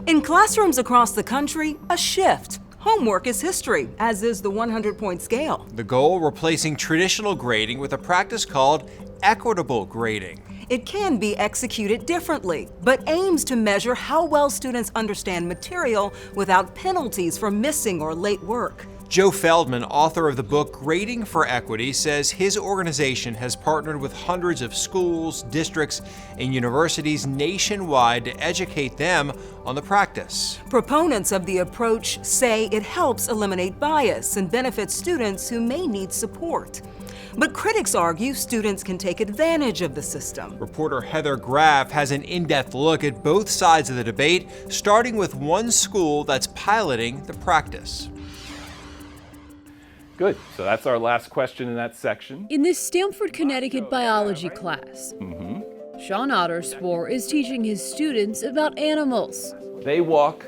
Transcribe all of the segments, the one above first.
In classrooms across the country, a shift. Homework is history, as is the 100-point scale. The goal, replacing traditional grading with a practice called equitable grading. It can be executed differently, but aims to measure how well students understand material without penalties for missing or late work. Joe Feldman, author of the book Grading for Equity, says his organization has partnered with hundreds of schools, districts, and universities nationwide to educate them on the practice. Proponents of the approach say it helps eliminate bias and benefits students who may need support. But critics argue students can take advantage of the system. Reporter Heather Graf has an in-depth look at both sides of the debate, starting with one school that's piloting the practice. Good. So that's our last question in that section. In this Stamford, Connecticut biology class, Sean Otterspore is teaching his students about animals. They walk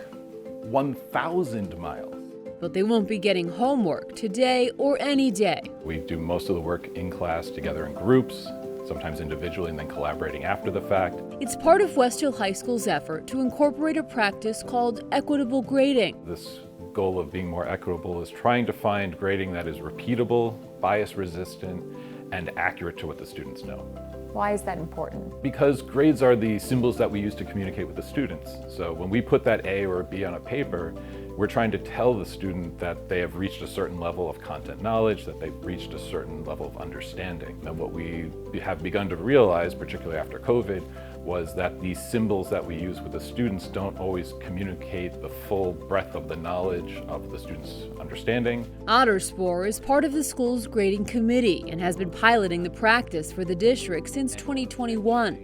1,000 miles. But they won't be getting homework today or any day. We do most of the work in class together in groups, sometimes individually, and then collaborating after the fact. It's part of West Hill High School's effort to incorporate a practice called equitable grading. This goal of being more equitable is trying to find grading that is repeatable, bias resistant, and accurate to what the students know. Why is that important? Because grades are the symbols that we use to communicate with the students. So when we put that A or a B on a paper, we're trying to tell the student that they have reached a certain level of content knowledge, that they've reached a certain level of understanding. And what we have begun to realize, particularly after COVID, was that these symbols that we use with the students don't always communicate the full breadth of the knowledge of the students' understanding. Otterspore is part of the school's grading committee and has been piloting the practice for the district since 2021.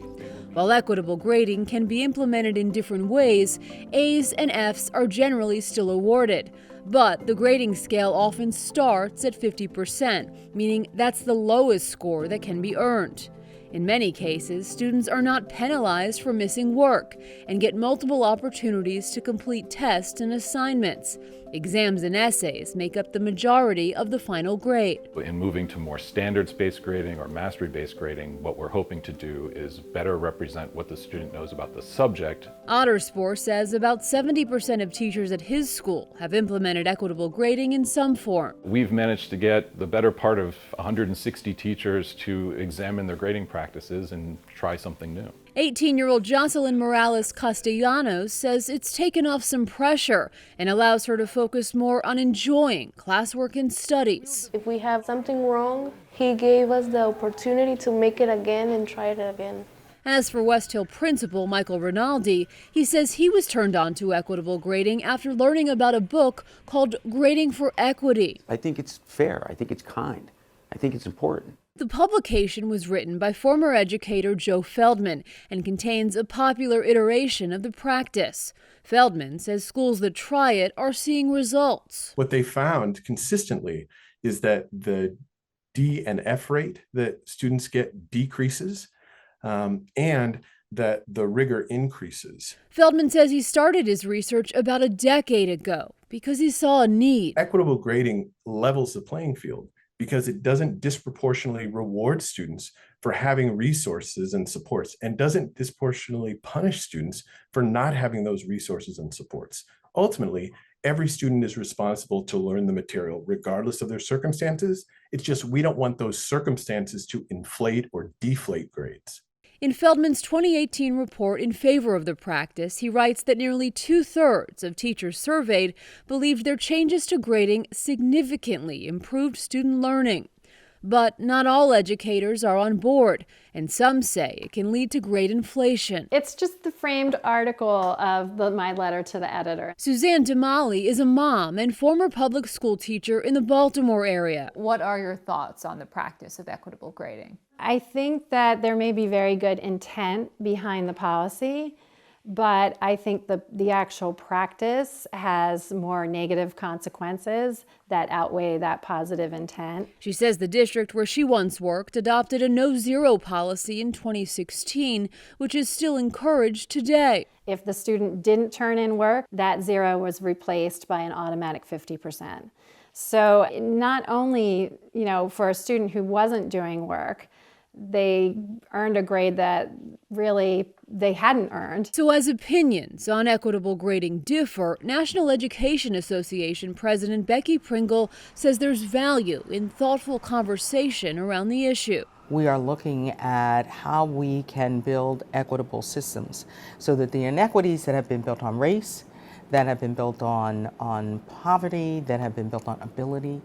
While equitable grading can be implemented in different ways, A's and F's are generally still awarded. But the grading scale often starts at 50%, meaning that's the lowest score that can be earned. In many cases, students are not penalized for missing work and get multiple opportunities to complete tests and assignments. Exams and essays make up the majority of the final grade. In moving to more standards-based grading or mastery-based grading, what we're hoping to do is better represent what the student knows about the subject. Otterspore says about 70% of teachers at his school have implemented equitable grading in some form. We've managed to get the better part of 160 teachers to examine their grading practices and try something new. 18-year-old Jocelyn Morales Castellanos says it's taken off some pressure and allows her to focus more on enjoying classwork and studies. If we have something wrong, he gave us the opportunity to make it again and try it again. As for West Hill principal Michael Rinaldi, he says he was turned on to equitable grading after learning about a book called Grading for Equity. I think it's fair. I think it's kind. I think it's important. The publication was written by former educator Joe Feldman and contains a popular iteration of the practice. Feldman says schools that try it are seeing results. What they found consistently is that the D and F rate that students get decreases, and that the rigor increases. Feldman says he started his research about a decade ago because he saw a need. Equitable grading levels the playing field because it doesn't disproportionately reward students for having resources and supports, and doesn't disproportionately punish students for not having those resources and supports. Ultimately, every student is responsible to learn the material regardless of their circumstances. It's just we don't want those circumstances to inflate or deflate grades. In Feldman's 2018 report in favor of the practice, he writes that nearly 2/3 of teachers surveyed believed their changes to grading significantly improved student learning. But not all educators are on board, and some say it can lead to grade inflation. It's just the framed article of my letter to the editor. Suzanne Damali is a mom and former public school teacher in the Baltimore area. What are your thoughts on the practice of equitable grading? I think that there may be very good intent behind the policy, but I think the actual practice has more negative consequences that outweigh that positive intent. She says the district where she once worked adopted a no-zero policy in 2016, which is still encouraged today. If the student didn't turn in work, that zero was replaced by an automatic 50%. So not only, for a student who wasn't doing work, they earned a grade that really they hadn't earned. So as opinions on equitable grading differ, National Education Association President Becky Pringle says there's value in thoughtful conversation around the issue. We are looking at how we can build equitable systems so that the inequities that have been built on race, that have been built on poverty, that have been built on ability,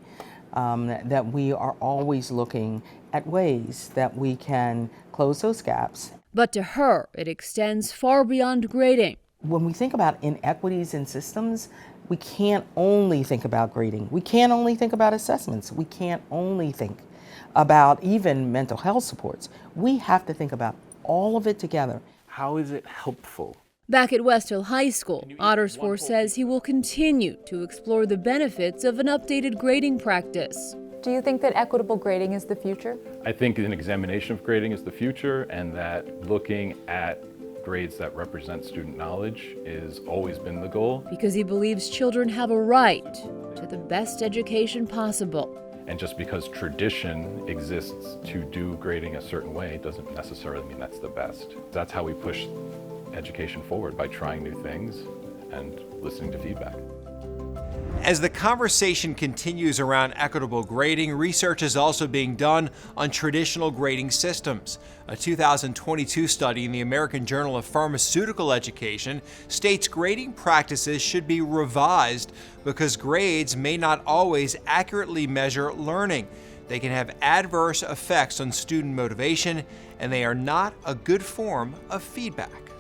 that we are always looking at ways that we can close those gaps. But to her, it extends far beyond grading. When we think about inequities in systems, we can't only think about grading. We can't only think about assessments. We can't only think about even mental health supports. We have to think about all of it together. How is it helpful? Back at West Hill High School, Otterspoor says he will continue to explore the benefits of an updated grading practice. Do you think that equitable grading is the future? I think an examination of grading is the future, and that looking at grades that represent student knowledge has always been the goal. Because he believes children have a right to the best education possible. And just because tradition exists to do grading a certain way doesn't necessarily mean that's the best. That's how we push education forward, by trying new things and listening to feedback. As the conversation continues around equitable grading, research is also being done on traditional grading systems. A 2022 study in the American Journal of Pharmaceutical Education states grading practices should be revised because grades may not always accurately measure learning. They can have adverse effects on student motivation, and they are not a good form of feedback.